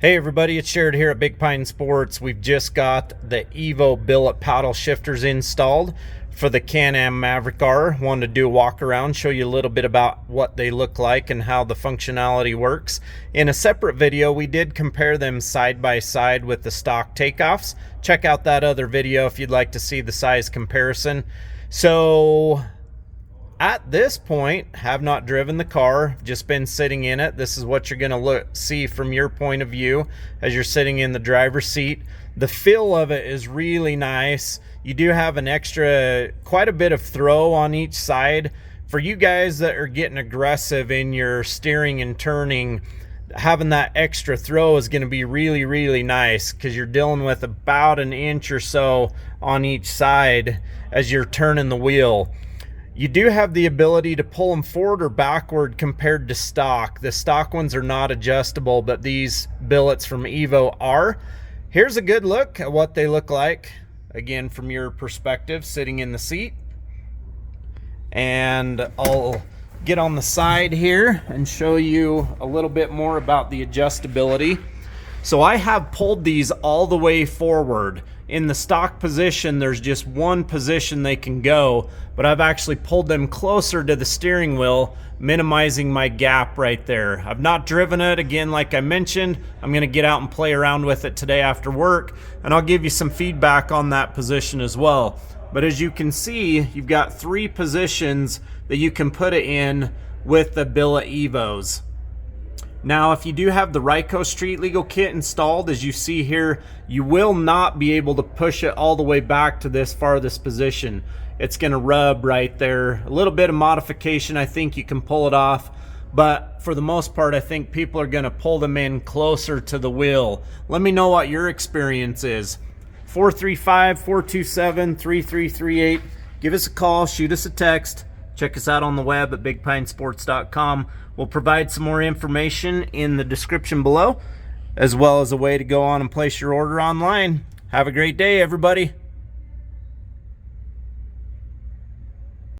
Hey everybody, it's Jared here at Big Pine Sports. We've just got the EVO billet paddle shifters installed for the Can-Am Maverick R. Wanted to do a walk around, show you a little bit about what they look like and how the functionality works. In a separate video, we did compare them side by side with the stock takeoffs. Check out that other video if you'd like to see the size comparison. So at this point, have not driven the car, just been sitting in it. This is what you're going to see from your point of view as you're sitting in the driver's seat. The feel of it is really nice. You do have an extra, quite a bit of throw on each side. For you guys that are getting aggressive in your steering and turning, having that extra throw is going to be really, really nice because you're dealing with about an inch or so on each side as you're turning the wheel. You do have the ability to pull them forward or backward compared to stock. The stock ones are not adjustable, but these billets from EVO are. Here's a good look at what they look like, again, from your perspective, sitting in the seat. And I'll get on the side here and show you a little bit more about the adjustability. So I have pulled these all the way forward. In the stock position, there's just one position they can go, but I've actually pulled them closer to the steering wheel, minimizing my gap right there. I've not driven it. Again, like I mentioned, I'm going to get out and play around with it today after work, and I'll give you some feedback on that position as well. But as you can see, you've got three positions that you can put it in with the billet EVOs. Now, if you do have the Ryco Street Legal Kit installed, as you see here, you will not be able to push it all the way back to this farthest position. It's going to rub right there. A little bit of modification, I think you can pull it off, but for the most part, I think people are going to pull them in closer to the wheel. Let me know what your experience is. 435-427-3338. Give us a call, shoot us a text. Check us out on the web at bigpinesports.com. We'll provide some more information in the description below, as well as a way to go on and place your order online. Have a great day, everybody.